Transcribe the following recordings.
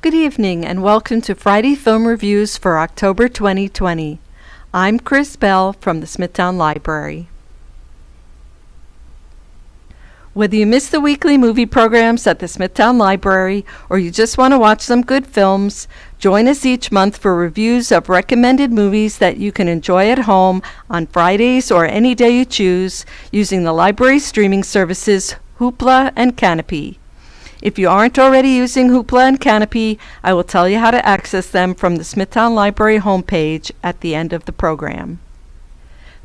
Good evening and welcome to Friday Film Reviews for October 2020. I'm Chris Bell from the Smithtown Library. Whether you miss the weekly movie programs at the Smithtown Library or you just want to watch some good films, join us each month for reviews of recommended movies that you can enjoy at home on Fridays or any day you choose using the library streaming services Hoopla and Canopy. If you aren't already using Hoopla and Canopy, I will tell you how to access them from the Smithtown Library homepage at the end of the program.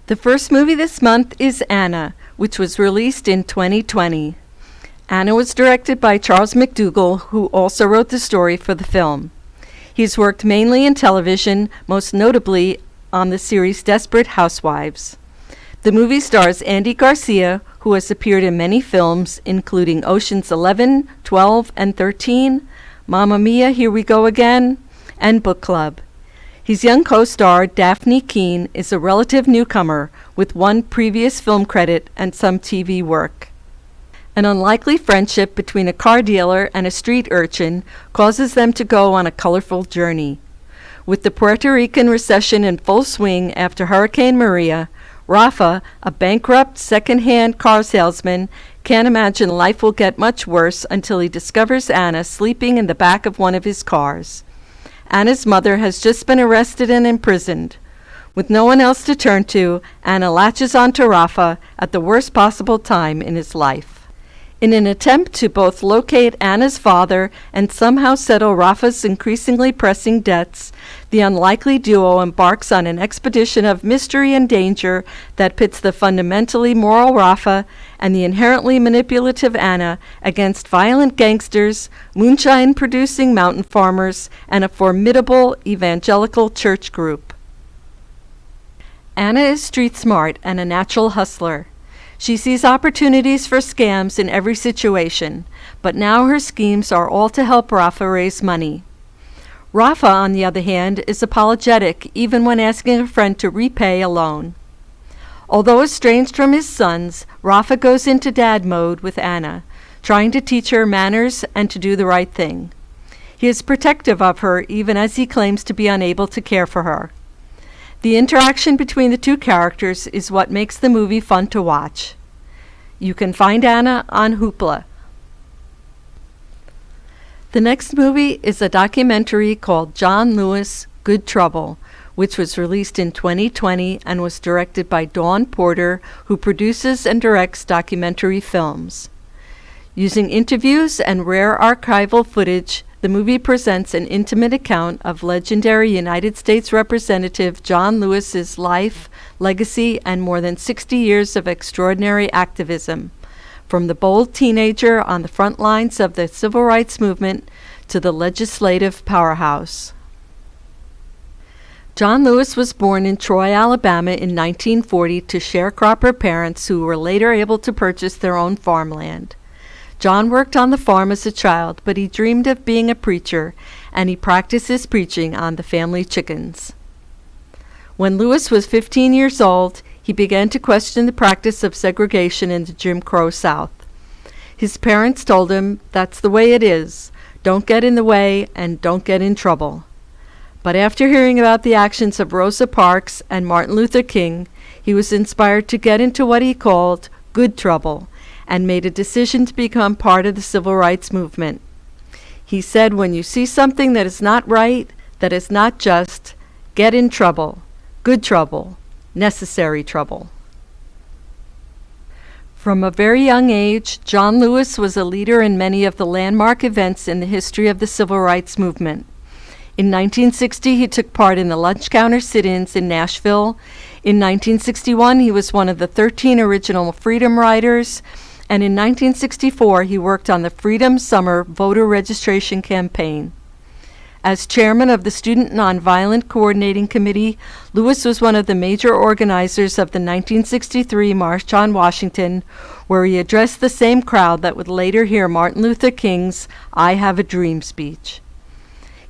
The first movie this month is Anna, which was released in 2020. Anna was directed by Charles McDougall, who also wrote the story for the film. He's worked mainly in television, most notably on the series Desperate Housewives. The movie stars Andy Garcia, who has appeared in many films, including Ocean's 11, 12, and 13, Mamma Mia, Here We Go Again, and Book Club. His young co-star, Daphne Keane, is a relative newcomer with one previous film credit and some TV work. An unlikely friendship between a car dealer and a street urchin causes them to go on a colorful journey. With the Puerto Rican recession in full swing after Hurricane Maria, Rafa, a bankrupt second-hand car salesman, can't imagine life will get much worse until he discovers Anna sleeping in the back of one of his cars. Anna's mother has just been arrested and imprisoned. With no one else to turn to, Anna latches onto Rafa at the worst possible time in his life. In an attempt to both locate Anna's father and somehow settle Rafa's increasingly pressing debts, the unlikely duo embarks on an expedition of mystery and danger that pits the fundamentally moral Rafa and the inherently manipulative Anna against violent gangsters, moonshine-producing mountain farmers, and a formidable evangelical church group. Anna is street smart and a natural hustler. She sees opportunities for scams in every situation, but now her schemes are all to help Rafa raise money. Rafa, on the other hand, is apologetic even when asking a friend to repay a loan. Although estranged from his sons, Rafa goes into dad mode with Anna, trying to teach her manners and to do the right thing. He is protective of her even as he claims to be unable to care for her. The interaction between the two characters is what makes the movie fun to watch. You can find Anna on Hoopla. The next movie is a documentary called John Lewis, Good Trouble, which was released in 2020 and was directed by Dawn Porter, who produces and directs documentary films. Using interviews and rare archival footage, the movie presents an intimate account of legendary United States Representative John Lewis's life, legacy, and more than 60 years of extraordinary activism, from the bold teenager on the front lines of the civil rights movement to the legislative powerhouse. John Lewis was born in Troy, Alabama in 1940 to sharecropper parents who were later able to purchase their own farmland. John worked on the farm as a child, but he dreamed of being a preacher, and he practiced his preaching on the family chickens. When Lewis was 15 years old, he began to question the practice of segregation in the Jim Crow South. His parents told him, "That's the way it is. Don't get in the way and don't get in trouble." But after hearing about the actions of Rosa Parks and Martin Luther King, he was inspired to get into what he called good trouble, and made a decision to become part of the civil rights movement. He said, "When you see something that is not right, that is not just, get in trouble, good trouble, necessary trouble." From a very young age, John Lewis was a leader in many of the landmark events in the history of the civil rights movement. In 1960, he took part in the lunch counter sit-ins in Nashville. In 1961, he was one of the 13 original Freedom Riders. And in 1964, he worked on the Freedom Summer voter registration campaign. As chairman of the Student Nonviolent Coordinating Committee, Lewis was one of the major organizers of the 1963 March on Washington, where he addressed the same crowd that would later hear Martin Luther King's "I Have a Dream" speech.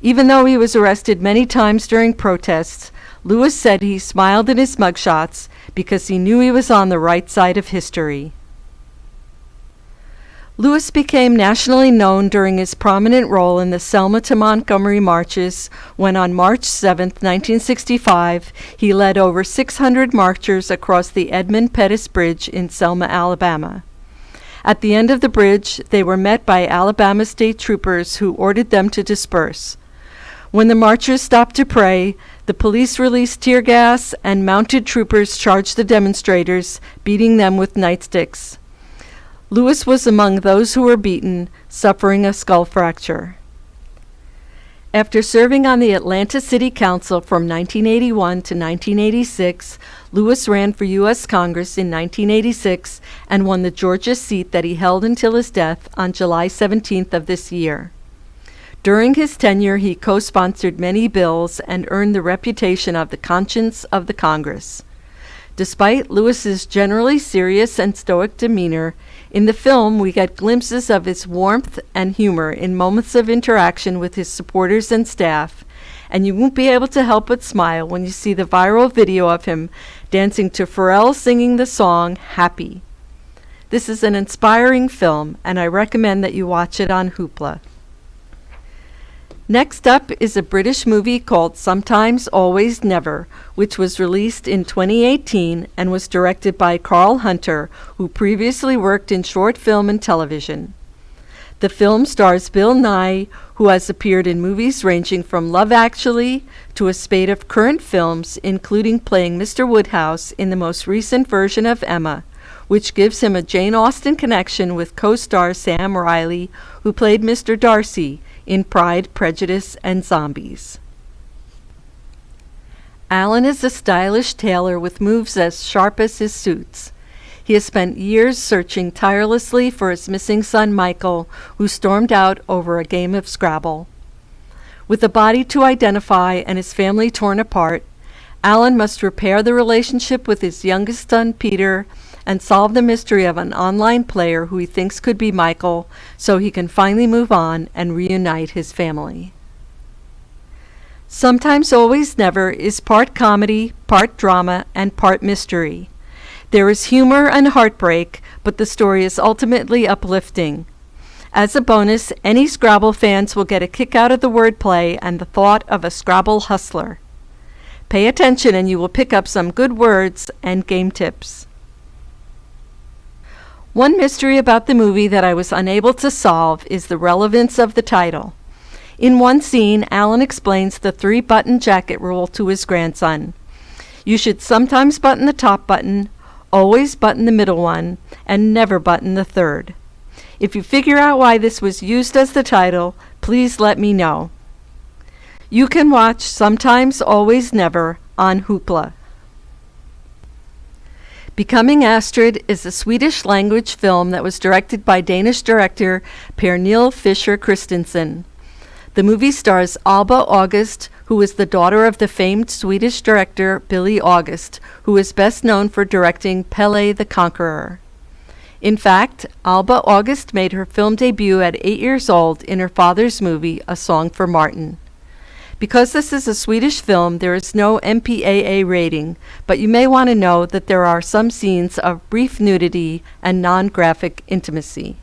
Even though he was arrested many times during protests, Lewis said he smiled in his mugshots because he knew he was on the right side of history. Lewis became nationally known during his prominent role in the Selma to Montgomery marches when on March 7, 1965, he led over 600 marchers across the Edmund Pettus Bridge in Selma, Alabama. At the end of the bridge, they were met by Alabama state troopers who ordered them to disperse. When the marchers stopped to pray, the police released tear gas and mounted troopers charged the demonstrators, beating them with nightsticks. Lewis was among those who were beaten, suffering a skull fracture. After serving on the Atlanta City Council from 1981 to 1986, Lewis ran for U.S. Congress in 1986 and won the Georgia seat that he held until his death on July 17th of this year. During his tenure, he co-sponsored many bills and earned the reputation of the conscience of the Congress. Despite Lewis's generally serious and stoic demeanor, in the film we get glimpses of his warmth and humor in moments of interaction with his supporters and staff, and you won't be able to help but smile when you see the viral video of him dancing to Pharrell singing the song Happy. This is an inspiring film, and I recommend that you watch it on Hoopla. Next up is a British movie called Sometimes Always Never, which was released in 2018 and was directed by Carl Hunter, who previously worked in short film and television. The film stars Bill Nighy, who has appeared in movies ranging from Love Actually to a spate of current films, including playing Mr. Woodhouse in the most recent version of Emma, which gives him a Jane Austen connection with co-star Sam Riley, who played Mr. Darcy in Pride, Prejudice, and Zombies. Alan is a stylish tailor with moves as sharp as his suits. He has spent years searching tirelessly for his missing son Michael, who stormed out over a game of Scrabble. With a body to identify and his family torn apart, Alan must repair the relationship with his youngest son Peter and solve the mystery of an online player who he thinks could be Michael, so he can finally move on and reunite his family. Sometimes Always Never is part comedy, part drama, and part mystery. There is humor and heartbreak, but the story is ultimately uplifting. As a bonus, any Scrabble fans will get a kick out of the wordplay and the thought of a Scrabble hustler. Pay attention and you will pick up some good words and game tips. One mystery about the movie that I was unable to solve is the relevance of the title. In one scene, Alan explains the 3-button jacket rule to his grandson. You should sometimes button the top button, always button the middle one, and never button the third. If you figure out why this was used as the title, please let me know. You can watch Sometimes Always Never on Hoopla. Becoming Astrid is a Swedish-language film that was directed by Danish director Pernille Fischer Christensen. The movie stars Alba August, who is the daughter of the famed Swedish director Billy August, who is best known for directing Pelle the Conqueror. In fact, Alba August made her film debut at 8 years old in her father's movie A Song for Martin. Because this is a Swedish film, there is no MPAA rating, but you may want to know that there are some scenes of brief nudity and non-graphic intimacy.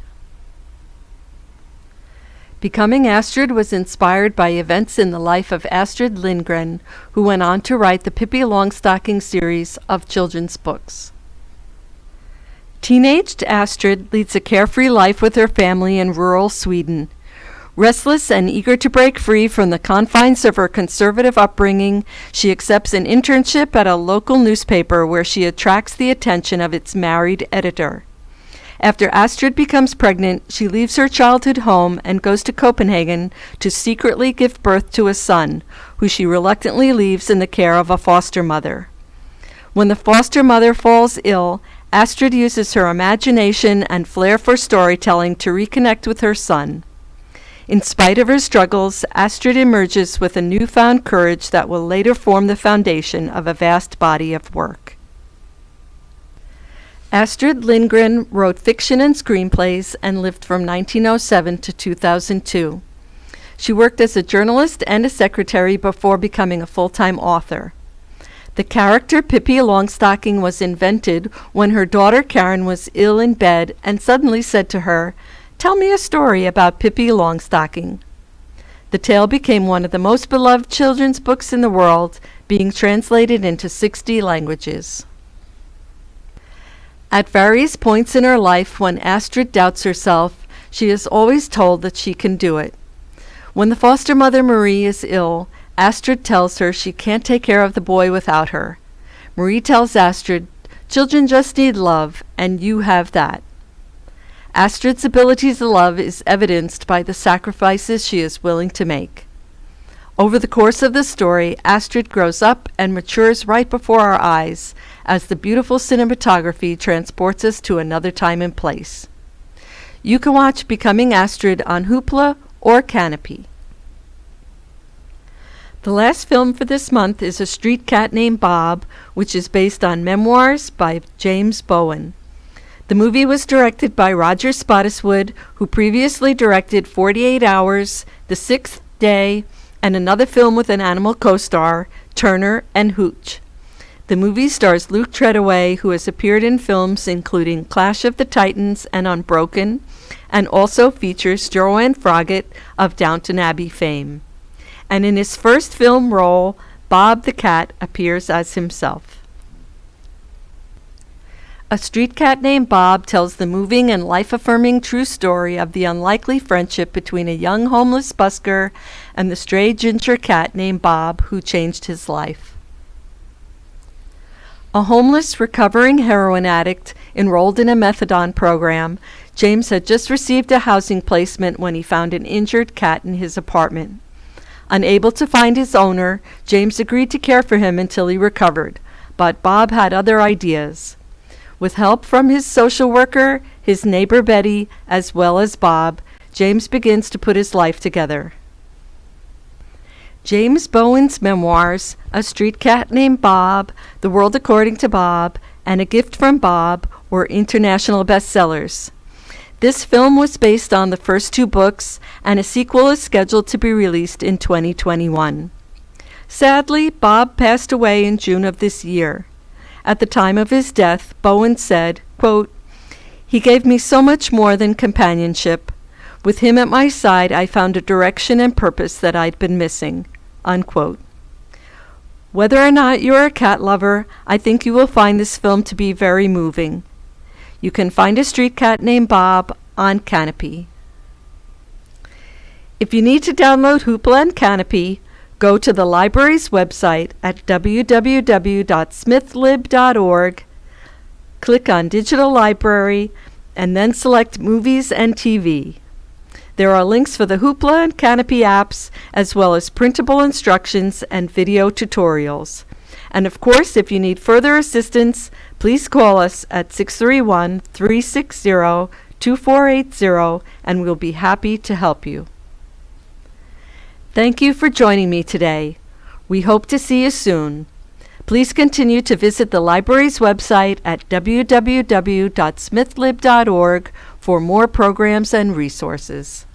Becoming Astrid was inspired by events in the life of Astrid Lindgren, who went on to write the Pippi Longstocking series of children's books. Teenaged Astrid leads a carefree life with her family in rural Sweden. Restless and eager to break free from the confines of her conservative upbringing, she accepts an internship at a local newspaper where she attracts the attention of its married editor. After Astrid becomes pregnant, she leaves her childhood home and goes to Copenhagen to secretly give birth to a son, who she reluctantly leaves in the care of a foster mother. When the foster mother falls ill, Astrid uses her imagination and flair for storytelling to reconnect with her son. In spite of her struggles, Astrid emerges with a newfound courage that will later form the foundation of a vast body of work. Astrid Lindgren wrote fiction and screenplays and lived from 1907 to 2002. She worked as a journalist and a secretary before becoming a full-time author. The character Pippi Longstocking was invented when her daughter Karen was ill in bed and suddenly said to her, Tell me a story about Pippi Longstocking. The tale became one of the most beloved children's books in the world, being translated into 60 languages. At various points in her life when Astrid doubts herself, she is always told that she can do it. When the foster mother Marie is ill, Astrid tells her she can't take care of the boy without her. Marie tells Astrid, "Children just need love, and you have that." Astrid's ability to love is evidenced by the sacrifices she is willing to make. Over the course of the story, Astrid grows up and matures right before our eyes as the beautiful cinematography transports us to another time and place. You can watch Becoming Astrid on Hoopla or Canopy. The last film for this month is A Street Cat Named Bob, which is based on memoirs by James Bowen. The movie was directed by Roger Spottiswoode, who previously directed 48 Hours, The Sixth Day, and another film with an animal co-star, Turner and Hooch. The movie stars Luke Treadaway, who has appeared in films including Clash of the Titans and Unbroken, and also features Joanne Froggatt of Downton Abbey fame. And in his first film role, Bob the Cat appears as himself. A Street Cat Named Bob tells the moving and life-affirming true story of the unlikely friendship between a young homeless busker and the stray ginger cat named Bob, who changed his life. A homeless, recovering heroin addict enrolled in a methadone program, James had just received a housing placement when he found an injured cat in his apartment. Unable to find his owner, James agreed to care for him until he recovered, but Bob had other ideas. With help from his social worker, his neighbor Betty, as well as Bob, James begins to put his life together. James Bowen's memoirs, A Street Cat Named Bob, The World According to Bob, and A Gift from Bob were international bestsellers. This film was based on the first two books, and a sequel is scheduled to be released in 2021. Sadly, Bob passed away in June of this year. At the time of his death, Bowen said, quote, "He gave me so much more than companionship. With him at my side, I found a direction and purpose that I'd been missing." Unquote. Whether or not you're a cat lover, I think you will find this film to be very moving. You can find A Street Cat Named Bob on Canopy. If you need to download Hoopla and Canopy, go to the library's website at www.smithlib.org, click on Digital Library, and then select Movies and TV. There are links for the Hoopla and Canopy apps, as well as printable instructions and video tutorials. And of course, if you need further assistance, please call us at 631-360-2480, and we'll be happy to help you. Thank you for joining me today. We hope to see you soon. Please continue to visit the library's website at www.smithlib.org for more programs and resources.